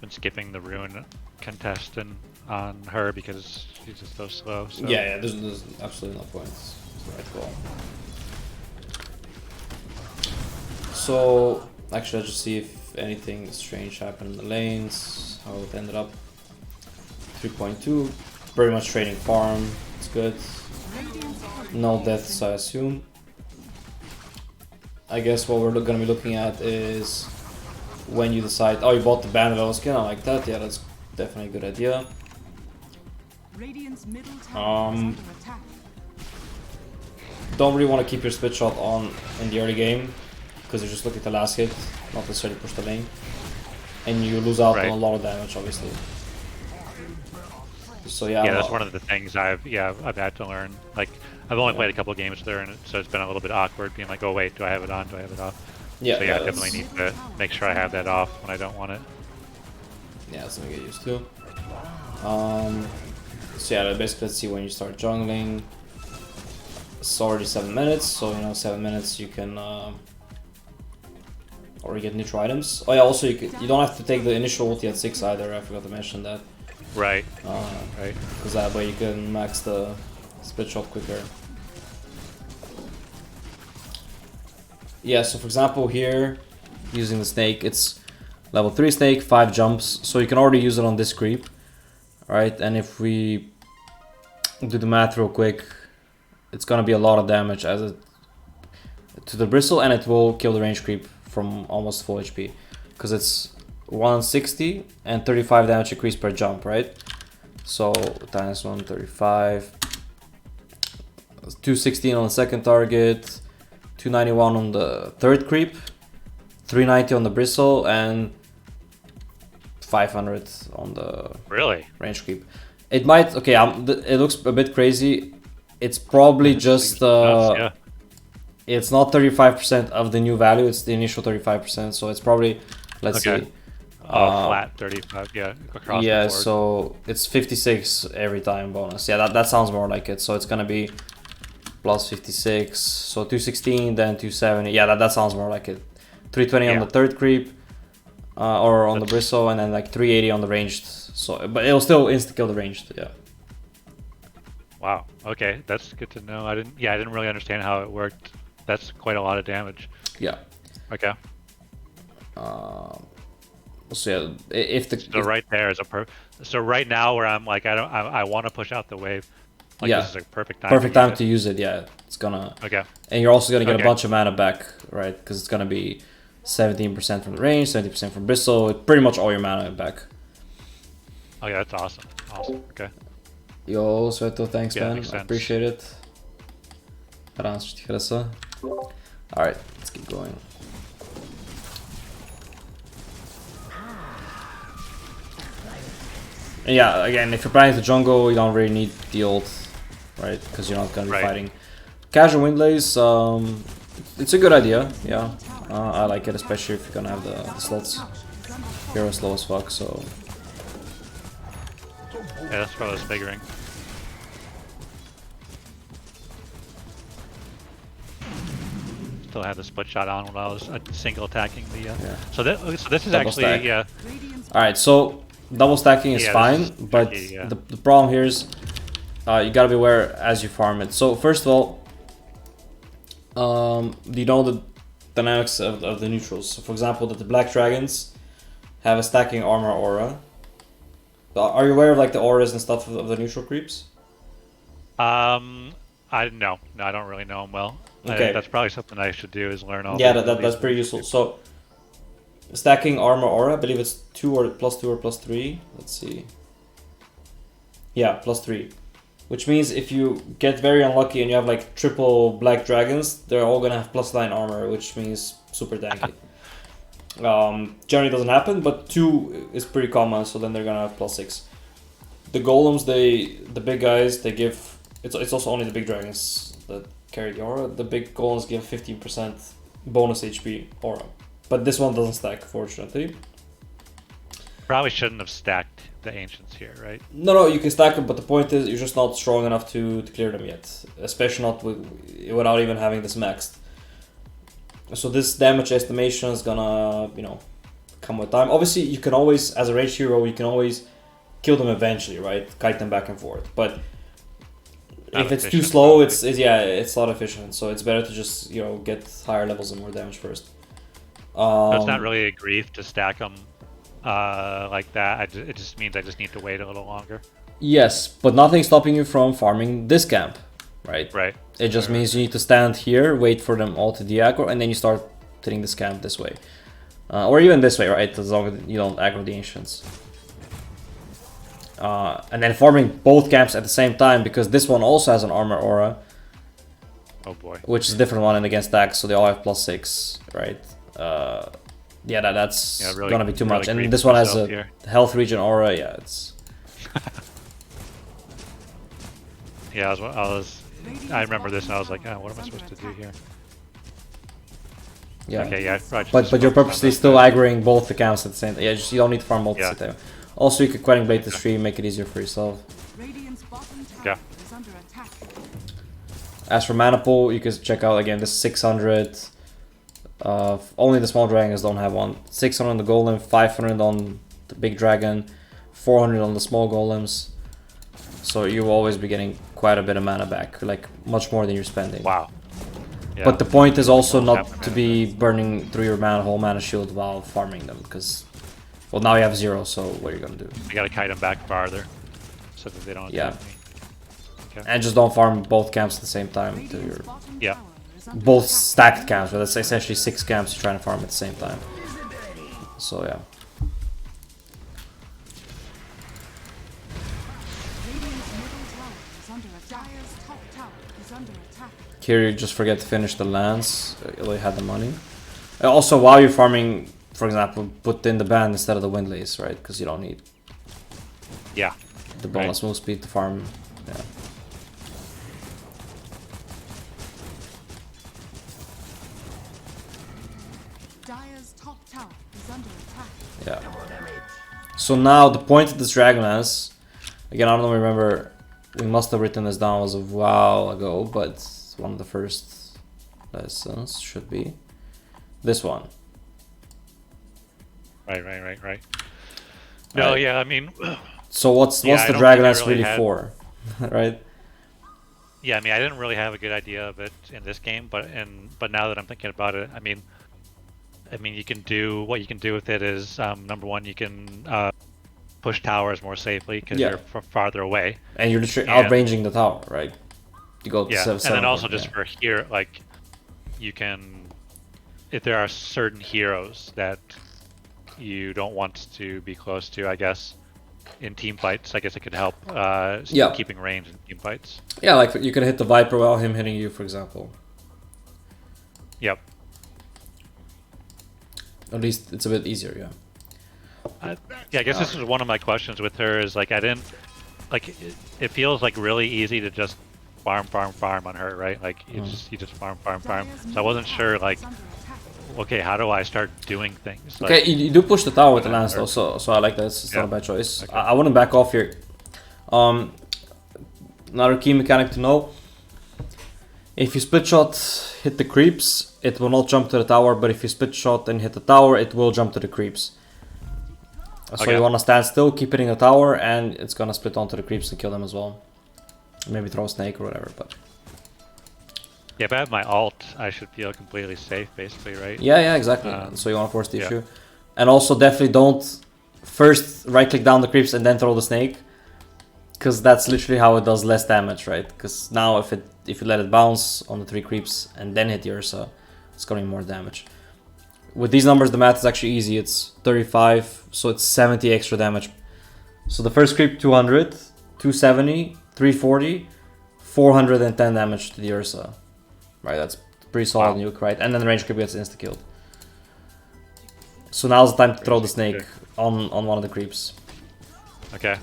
Been skipping the rune contest on her because she's just so slow. So. Yeah, there's absolutely no point. It's the right call. So, actually, let's just see if anything strange happened in the lanes, how it ended up. 3.2, pretty much trading farm, it's good. No deaths, I assume. I guess what we're gonna be looking at is when you decide, oh, you bought the band level skin, I like that, yeah, that's definitely a good idea. Don't really want to keep your split shot on in the early game, because you're just looking at the last hit, not necessarily push the lane. And you lose out on a lot of damage, obviously. So yeah, that's one of the things I've had to learn. Like, I've only played a couple of games with her, and so it's been a little bit awkward being like, oh wait, do I have it on? Do I have it off? Yeah, so I definitely need to make sure I have that off when I don't want it. Yeah, that's something to get used to. So yeah, basically let's see when you start jungling. It's already 7 minutes, so you know 7 minutes you can already get neutral items. Oh yeah, also you don't have to take the initial ulti at 6 either, I forgot to mention that. Right. Right. Because that way you can max the split shot quicker. Yeah, so for example here, using the snake, it's level 3 snake, 5 jumps, so you can already use it on this creep. Right, and if we do the math real quick, it's gonna be a lot of damage as it to the bristle, and it will kill the range creep from almost full HP, because it's 160 and 35 damage increase per jump, right? So times 135, 216 on the second target, 291 on the third creep, 390 on the bristle, and 500 on the range creep. It might, okay, it looks a bit crazy. It's probably just it's not 35% of the new value, it's the initial 35%, so it's probably, let's see. Flat 35, yeah, across the board. So it's 56 every time bonus. Yeah, that sounds more like it. So it's gonna be plus 56, so 216, then 270. Yeah, that sounds more like it. 320 on the third creep, or on the bristle, and then like 380 on the ranged. So, but it'll still insta kill the ranged. Yeah. Wow. Okay, that's good to know. I didn't really understand how it worked. That's quite a lot of damage. Yeah. Okay. So yeah, if the right there is so right now where I'm like I want to push out the wave. Like, yeah. This is a perfect time. Perfect time to use it. Yeah, it's gonna. Okay. And you're also gonna get a bunch of mana back, right? Because it's gonna be 17% from the range, 70% from bristle. Pretty much all your mana back. Oh yeah, that's awesome. Awesome. Okay. Yo, Sveto, thanks, man. I appreciate it. Alright, let's keep going. And yeah, again, if you're planning to jungle, you don't really need the ult, right? Because you're not gonna be fighting. Casual windlays, it's a good idea, yeah. I like it, especially if you're gonna have the slots. Hero slow as fuck, so. Yeah, that's what I was figuring. Still had the split shot on when I was single attacking the. So this is double actually stack. All right, so double stacking is fine, but the problem here is you gotta be aware as you farm it. So first of all, you know the dynamics of the neutrals. So for example, that the black dragons have a stacking armor aura. Are you aware of like the auras and stuff of the neutral creeps? No, I don't really know them well. Okay. That's probably something I should do, is learn all. Yeah, that's pretty useful. So stacking armor aura, I believe it's 2 or plus 3. Let's see. Yeah, plus 3. Which means if you get very unlucky and you have like triple black dragons, they're all gonna have +9 armor, which means super tanky. Generally doesn't happen, but 2 is pretty common, so then they're gonna have +6. The golems, the big guys, they give. It's also only the big dragons that carry the aura. The big golems give 15% bonus HP aura, but this one doesn't stack, fortunately. Probably shouldn't have stacked the ancients here, right? No, you can stack them, but the point is you're just not strong enough to clear them yet, especially not without even having this maxed. So this damage estimation is gonna, come with time. Obviously, you can always, as a ranged hero, you can always kill them eventually, right? Kite them back and forth. But if it's too slow, it's not efficient. So it's better to just get higher levels and more damage first. It's not really a grief to stack them like that. It just means I just need to wait a little longer. Yes, but nothing's stopping you from farming this camp, right? Right. It just means you need to stand here, wait for them all to de-aggro, and then you start hitting this camp this way. Or even this way, right? As long as you don't aggro the ancients. And then farming both camps at the same time, because this one also has an armor aura. Oh boy. Which is a different one and against stacks, so they all have +6, right? That's really, gonna be too much. And this one has a health regen aura, it's... Yeah, I remember this and I was like, what am I supposed to do here? Yeah. Okay, yeah. But you're purposely still aggroing both the camps at the same time. Yeah, you don't need to farm both at the same time. Also, you could Quelling Blade the stream, make it easier for yourself. Yeah. As for mana pool, you can check out again this 600. Only the small dragons don't have one. 600 on the golem, 500 on the big dragon, 400 on the small golems. So you'll always be getting quite a bit of mana back, like much more than you're spending. Wow. Yeah. But the point is also not to be burning through your whole mana shield while farming them, because, well, now you have 0, so what are you gonna do? You gotta kite them back farther, so that they don't attack me. Okay. And just don't farm both camps at the same time. To your Yeah. both stacked camps, but that's essentially 6 camps you're trying to farm at the same time. So yeah. Here you just forget to finish the lands. You had the money. Also, while you're farming, for example, put in the band instead of the windlays, right? Because you don't need Yeah. the bonus move speed to farm. Yeah. Yeah. So now the point of this Dragonlance, again, I don't remember. We must have written this down, was a while ago, but one of the first lessons should be this one. Right. No, yeah, I mean. So what's the Dragonlance really for, right? Yeah, I mean, I didn't really have a good idea of it in this game, but now that I'm thinking about it, I mean, you can do what you can do with it is number one, you can push towers more safely because you're farther away, and you're literally outranging the tower, right? You go to 7, and then also just for here, like you can, if there are certain heroes that you don't want to be close to, I guess in team fights, I guess it could help keeping range in team fights. Yeah, like you can hit the Viper while him hitting you, for example. Yep. At least it's a bit easier, yeah. I guess this is one of my questions with her is like I didn't like it feels like really easy to just farm on her, right? Like you just farm. So I wasn't sure like okay, how do I start doing things? Like, okay, you do push the tower with the lance though, so I like that. It's not a bad choice. Okay. I wouldn't back off here. Another key mechanic to know: if you split shot hit the creeps, it will not jump to the tower, but if you split shot and hit the tower, it will jump to the creeps. So you want to stand still, keep hitting the tower, and it's gonna split onto the creeps and kill them as well. Maybe throw a snake or whatever, but... yeah, if I have my ult, I should feel completely safe, basically, right? Yeah, exactly. So you want to force the issue. And also definitely don't first right-click down the creeps and then throw the snake. Because that's literally how it does less damage, right? Because now if you let it bounce on the 3 creeps and then hit the Ursa, it's gonna be more damage. With these numbers, the math is actually easy. It's 35, so it's 70 extra damage. So the first creep, 200, 270, 340, 410 damage to the Ursa. Right, that's pretty solid nuke, right? And then the range creep gets insta-killed. So now's the time to throw the snake on one of the creeps. Okay.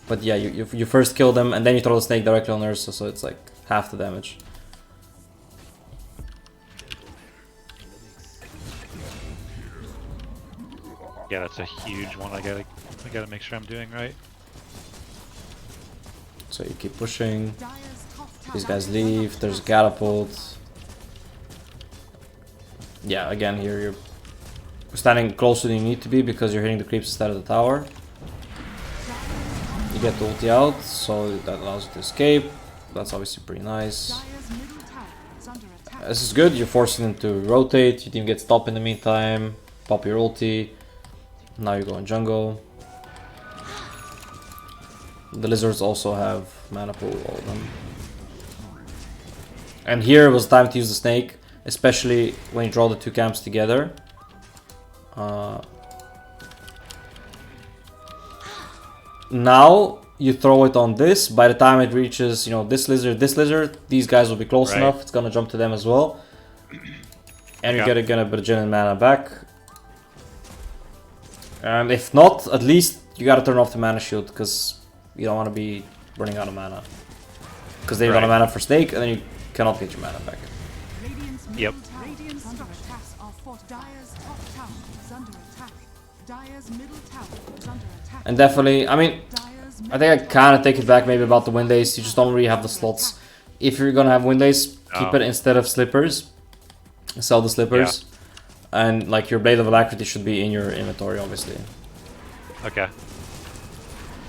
But yeah, you first kill them, and then you throw the snake directly on Ursa, so it's like half the damage. Yeah, that's a huge one. I gotta make sure I'm doing right. So you keep pushing. These guys leave. There's a catapult. Yeah, again here you're standing closer than you need to be because you're hitting the creeps instead of the tower. You get the ulti out, so that allows you to escape. That's obviously pretty nice. This is good. You're forcing them to rotate. Your team gets top in the meantime. Pop your ulti. Now you go in jungle. The lizards also have mana pool, all of them. And here was time to use the snake, especially when you draw the 2 camps together. Now you throw it on this. By the time it reaches, this lizard, these guys will be close enough. It's gonna jump to them as well. And you're gonna a bajillion mana back. And if not, at least you gotta turn off the mana shield because you don't want to be running out of mana. Because they run out of mana for snake, and then you cannot get your mana back. Yep. And definitely, I mean, I think I kind of take it back maybe about the Windays. You just don't really have the slots. If you're gonna have Windays, keep it instead of slippers. Sell the slippers. Yeah. And like your Blade of Alacrity should be in your inventory, obviously. Okay.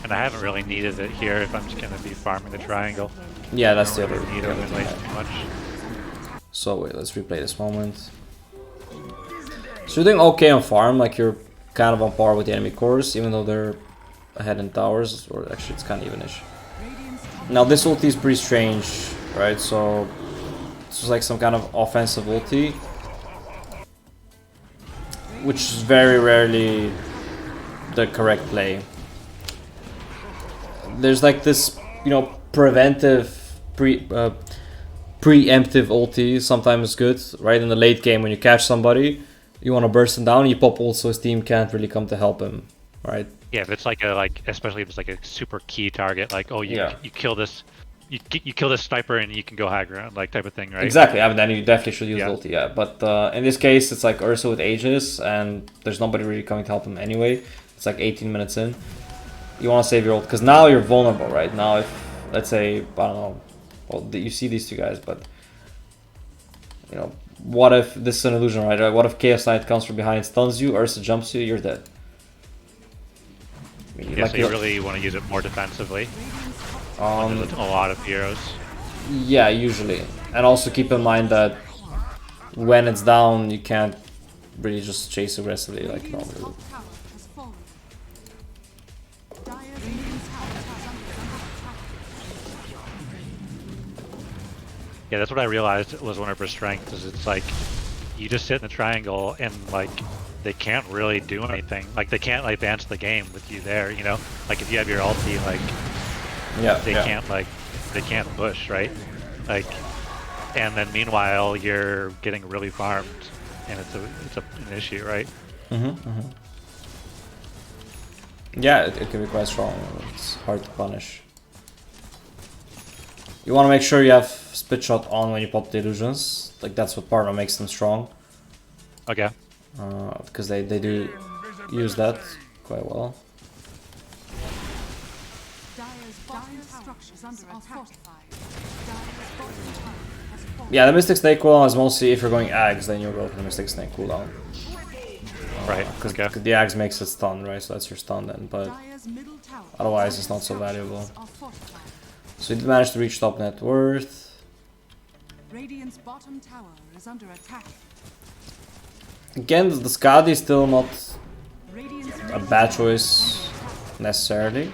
And I haven't really needed it here if I'm just gonna be farming the triangle. Yeah, that's the other. Need it too much. So wait, let's replay this moment. So you're doing okay on farm, like you're kind of on par with the enemy cores, even though they're ahead in towers, or actually it's kind of evenish. Now this ulti is pretty strange, right? So it's just like some kind of offensive ulti, which is very rarely the correct play. There's like this, you know, preemptive ulti sometimes good, right? In the late game when you catch somebody, you want to burst him down, you pop ult so his team can't really come to help him, right? Yeah, if it's like especially if it's like a super key target, like you kill this, you kill this sniper and you can go high ground, like type of thing, right? Exactly. I mean, then you definitely should use ulti, yeah. But in this case, it's like Ursa with Aegis, and there's nobody really coming to help him anyway. It's like 18 minutes in. You want to save your ult because now you're vulnerable, right? Now, if let's say I don't know, well, you see these two guys, but you know, what if this is an illusion, right? What if Chaos Knight comes from behind, stuns you, Ursa jumps you, you're dead. I mean, so you really want to use it more defensively. There's a lot of heroes. Yeah, usually, and also keep in mind that when it's down, you can't really just chase aggressively like normally. Yeah, that's what I realized was one of her strengths. Is it's like you just sit in the triangle and like they can't really do anything. Like they can't like advance the game with you there. You know, like if you have your ulti, like they can't push, right? Like, and then meanwhile you're getting really farmed, and it's an issue, right? Yeah, it can be quite strong. It's hard to punish. You want to make sure you have split shot on when you pop the illusions. Like that's what partner makes them strong. Okay. Because they do use that quite well. Yeah, the Mystic Snake cooldown is mostly if you're going Ags, then you'll go for the Mystic Snake cooldown. Right. Because the Ags makes it stun, right? So that's your stun then, but otherwise it's not so valuable. So you did manage to reach top net worth. Radiant's bottom tower is under attack. Again, the Skadi is still not a bad choice necessarily,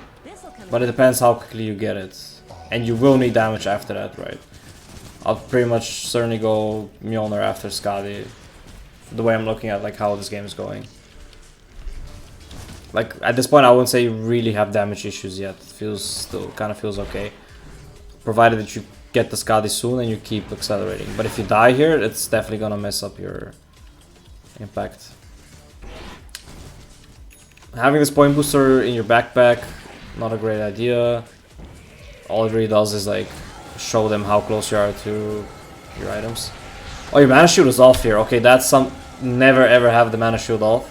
but it depends how quickly you get it, and you will need damage after that, right? I'll pretty much certainly go Mjolnir after Skadi, the way I'm looking at like how this game is going. Like at this point, I wouldn't say you really have damage issues yet. It still kind of feels okay, provided that you get the Skadi soon and you keep accelerating. But if you die here, it's definitely gonna mess up your impact. Having this point booster in your backpack, not a great idea. All it really does is like show them how close you are to your items. Oh, your mana shield is off here. Okay, that's some. Never ever have the mana shield off.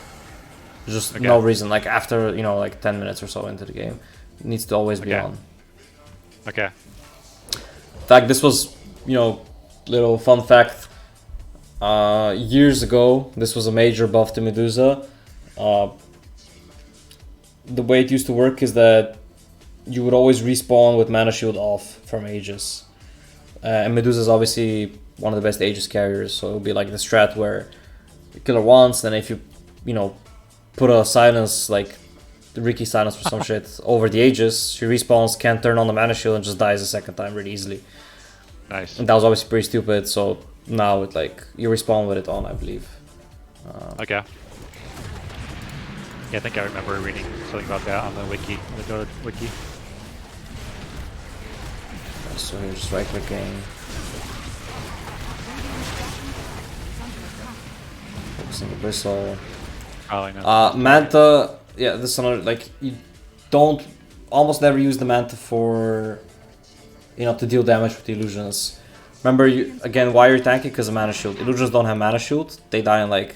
Just no reason. Like after, you know, like 10 minutes or so into the game, it needs to always be on. Okay. In fact, this was, you know, little fun fact. Years ago, this was a major buff to Medusa. The way it used to work is that you would always respawn with mana shield off from Aegis. And Medusa is obviously one of the best Aegis carriers, so it would be like the strat where you kill her once, then if you know, put a silence, like the Ricky silence or some shit, over the Aegis, she respawns, can't turn on the mana shield, and just dies a second time really easily. Nice. And that was obviously pretty stupid, so now it like you respawn with it on, I believe. Okay. Yeah, I think I remember reading something about that on the wiki, the Dota wiki. So here's just right clicking. Focusing the bristle. Probably not. Manta, yeah, this is another, like, you don't almost never use the Manta for, you know, to deal damage with the illusions. Remember, again, why you're tanking? Because of mana shield. Illusions don't have mana shield. They die in like,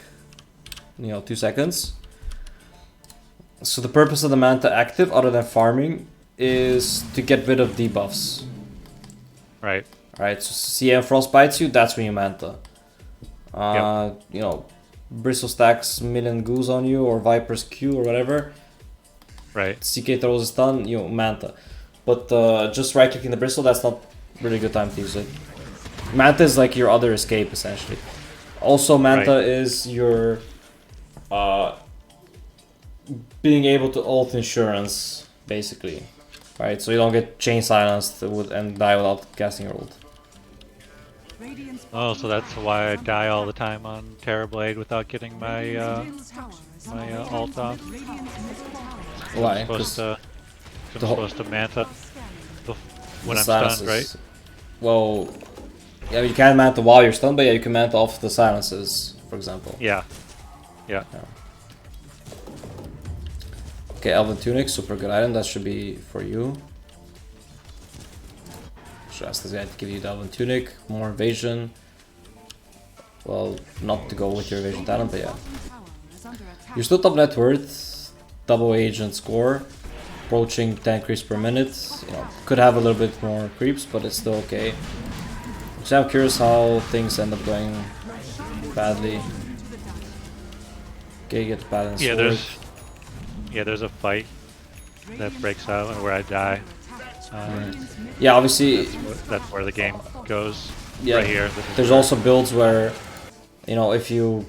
you know, 2 seconds. So the purpose of the Manta active, other than farming, is to get rid of debuffs. Right. Right, so CM Frost bites you, that's when you Manta. Yep. You know, Bristle stacks Million Goose on you, or Viper's Q, or whatever. Right. CK throws a stun, you know, Manta. But just right clicking the Bristle, that's not really good time to use it. Manta is like your other escape, essentially. Also, Manta is your being able to ult insurance, basically. right? So you don't get chain silenced and die without casting your ult. Radiant's Oh, so that's why I die all the time on Terrorblade without getting my middle tower is my under ult attack. off. Radiant's middle tower Why? I'm supposed to. I'm the whole- supposed to manta when The I'm stunned, silences. right? Well, yeah, you can't manta while you're stunned, but yeah, you can manta off the silences, for example. Yeah. Yeah. Okay, Elven Tunic, super good item. That should be for you. Should ask this guy to give you the Elven Tunic, more evasion. Well, not to go with your evasion talent, but yeah. bottom tower is under attack. You're still top net worth, double agent score, approaching 10 creeps per minute. You know, could have a little bit more creeps, but it's still okay. So I'm curious how things end up going badly. Okay, get the paladin sword. There's a fight that breaks out and where I die. Yeah, obviously, That's where the game goes. yeah. Right here. This is There's where- also builds where, you know, if you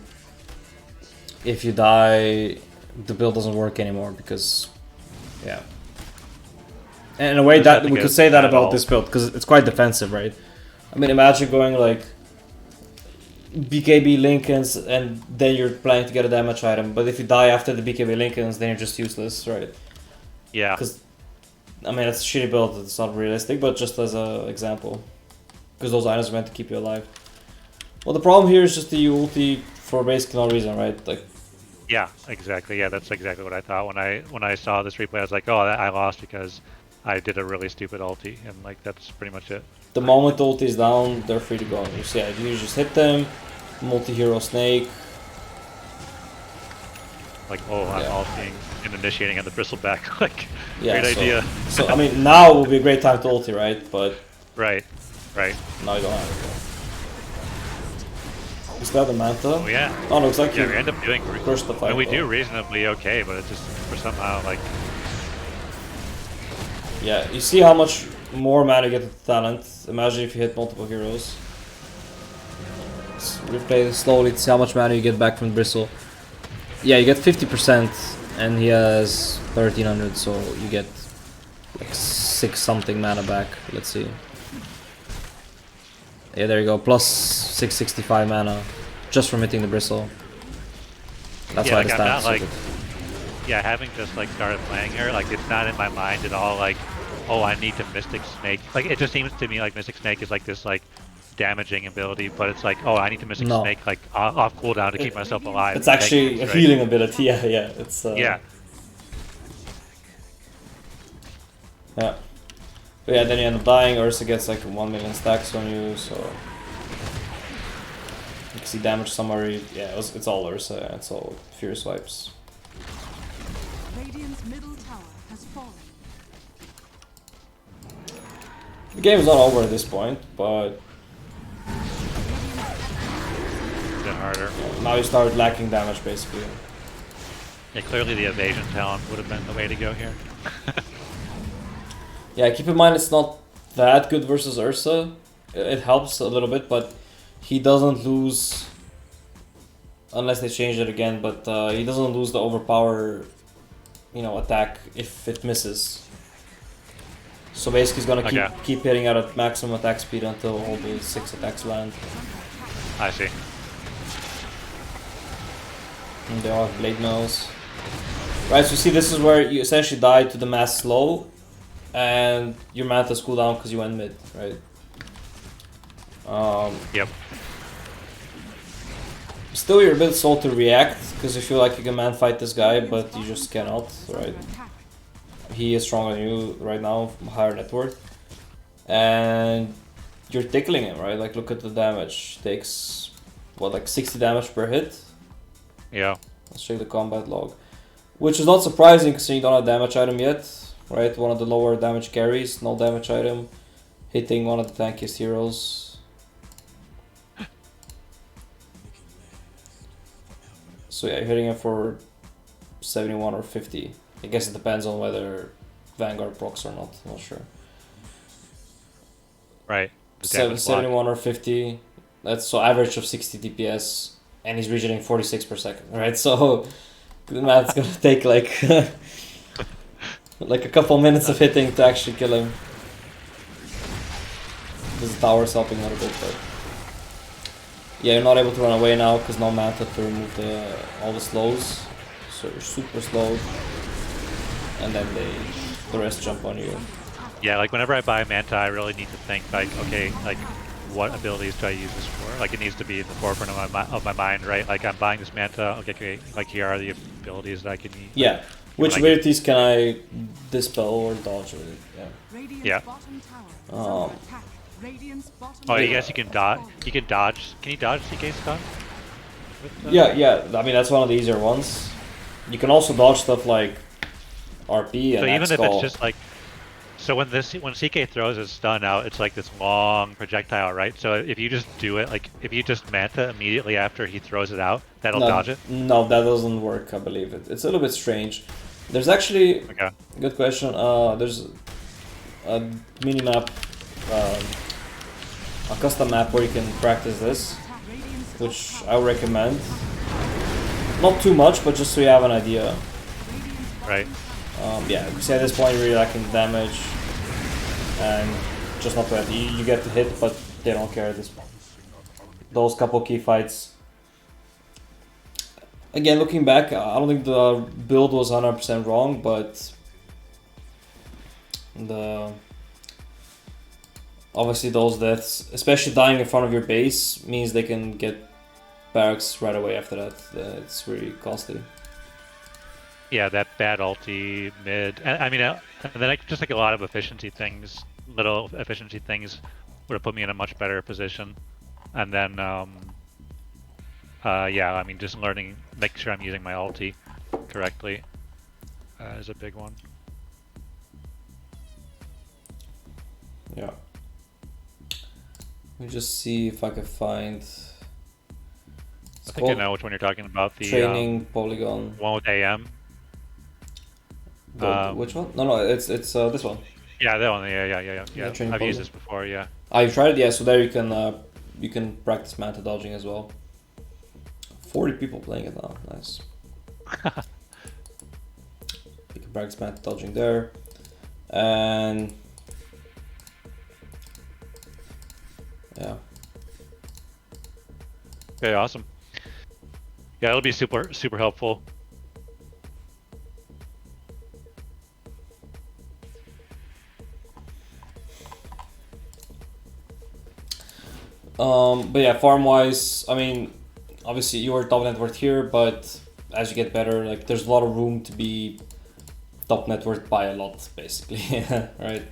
die, the build doesn't work anymore because, yeah. And in a way Just that have to we get could say that at about all. this build because it's quite defensive, right? I mean, imagine going like BKB Lincolns and then you're planning to get a damage item, but if you die after the BKB Lincolns, then you're just useless, right? Yeah. Because, I mean, it's a shitty build, it's not realistic, but just as an example. Because those items are meant to keep you alive. Well, the problem here is just the ulti for basically no reason, right? Like, Yeah, exactly. Yeah, that's exactly what I thought when I saw this replay. I was like, oh, I lost because I did a really stupid ulti, and like that's pretty much it. the moment the ulti is down, they're free to go. You see, yeah, you just hit them, multi-hero snake. Like, oh, I'm Yeah. ulting and initiating on the bristleback. Like, Yeah, great so, idea. So, I mean, now would be a great time to ulti, right? But Right. now you don't have it. Is that the Manta? Oh yeah. Oh, no, it's like Yeah, you we end up doing. crushed the I fight. mean, we do though. reasonably okay, but it's just for somehow like. Yeah, you see how much more mana you get with the talent. Imagine if you hit multiple heroes. Let's replay this slowly to see how much mana you get back from Bristle. Yeah, you get 50% and he has 1300, so you get like 6 something mana back. Let's see. Yeah, there you go, plus 665 mana just from hitting the Bristle. That's Yeah, why like, the I'm stats not so like. good. Yeah, having just like started playing her, like it's not in my mind at all. Like, oh, I need to Mystic Snake. Like, it just seems to me like Mystic Snake is like this like damaging ability, but it's like, oh, I need to Mystic No. Snake like off cooldown to keep myself alive. It's actually a Right? healing ability, yeah. It's Yeah. Yeah. But yeah, then you end up dying. Ursa gets like 1 million stacks on you, so you can see damage summary. Yeah, it's all Ursa. It's all Fierce Wipes. Radiant's middle tower has fallen. The game is not over at this point, but A bit harder. now you start lacking damage basically. Yeah, clearly the evasion talent would have been the way to go here. Yeah, keep in mind it's not that good versus Ursa. It helps a little bit, but he doesn't lose unless they change it again. But he doesn't lose the overpower, you know, attack if it misses. So basically, he's gonna Okay. keep hitting at a maximum attack speed until all the 6 attacks land. I see. And they all have blade mills. Right, so you see, this is where you essentially die to the mass slow, and your mantas cool down because you went mid, right? Yep. Still, you're a bit slow to react because you feel like you can man fight this guy, but you just cannot, right? He is stronger than you right now, higher net worth, and you're tickling him, right? Like, look at the damage. Takes what, like 60 damage per hit. Yeah. Let's check the combat log, which is not surprising because you don't have damage item yet, right? One of the lower damage carries, no damage item, hitting one of the tankiest heroes. So yeah, you're hitting him for 71 or 50. I guess it depends on whether Vanguard procs or not. I'm not sure. Right. The damage block. 71 or 50. That's so average of 60 DPS, and he's regenerating 46 per second. Right, so the math's gonna take like like a couple minutes of hitting to actually kill him. This tower's helping a little bit, but yeah, you're not able to run away now because no manta to remove all the slows, so you're super slow, and then the rest jump on you. Yeah, like whenever I buy Manta, I really need to think like, okay, like what abilities do I use this for? Like it needs to be in the forefront of my mind, right? Like I'm buying this Manta, okay, great. Like here are the abilities that I can use. Yeah, which abilities can I dispel or dodge with it? Yeah. Yeah. Oh, I guess you can dodge. You can dodge. Can you dodge CK stun? Yeah. I mean that's one of the easier ones. You can also dodge stuff like RP and so even X-Call. if it's just like, so when CK throws his stun out, it's like this long projectile, right? So if you just do it, like if you just Manta immediately after he throws it out, that'll dodge it. No, that doesn't work. I believe it. It's a little bit strange. There's actually good question. There's a mini map. A custom map where you can practice this, which I would recommend. Not too much, but just so you have an idea. Right. Yeah, because at this point you're really lacking damage, and just not bad. You get the hit, but they don't care at this point. Those couple key fights. Again, looking back, I don't think the build was 100% wrong, but obviously those deaths, especially dying in front of your base, means they can get barracks right away after that. It's really costly. Yeah, that bad ulti mid. I mean, and then just like a lot of efficiency things, little efficiency things would have put me in a much better position. And then, yeah, I mean, just making sure I'm using my ulti correctly is a big one. Yeah. Let me just see if I can find. I think I know which one you're talking about. The training polygon. One with AM. Which one? No, it's this one. Yeah, that one. Yeah. I've used this before. Yeah. You've tried it? Yeah. So there you can practice manta dodging as well. 40 people playing it now. Nice. You can practice manta dodging there, and yeah. Okay, awesome. Yeah, it'll be super helpful. But yeah, farm wise, I mean, obviously you are top net worth here, but as you get better, like there's a lot of room to be top net worth by a lot, basically, right?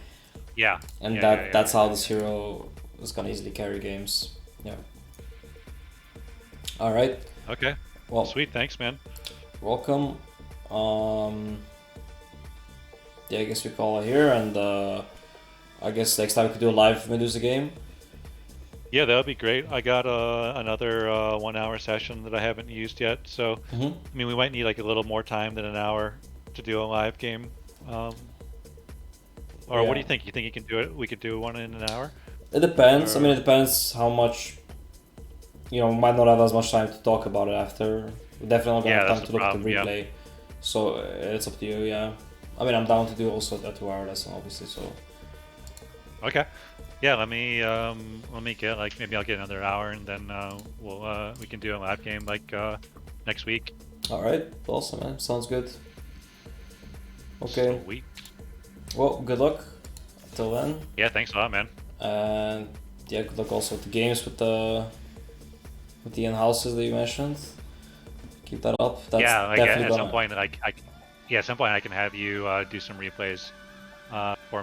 Yeah. And that's how this hero is gonna easily carry games. Yeah. All right. Okay. Well, sweet. Thanks, man. Welcome. Yeah, I guess we call it here, and I guess next time we could do a live Medusa game. Yeah, that would be great. I got another 1 hour session that I haven't used yet, so I mean, we might need like a little more time than an hour to do a live game. Or what do you think? You think you can do it? We could do one in an hour? It depends. I mean, it depends how much. You know, we might not have as much time to talk about it after. We definitely don't have time to look at the replay. Yeah. So it's up to you. Yeah. I mean, I'm down to do also that 2 hour lesson, obviously. So. Okay. Yeah, let me get like maybe I'll get another hour, and then we can do a live game like next week. All right, awesome, man. Sounds good. Okay. Sweet. Well, good luck. Till then. Yeah, thanks a lot, man. And yeah, good luck also with the games with the in-houses that you mentioned. Keep that up. That's yeah, like definitely at some point, at some point I can have you do some replays for me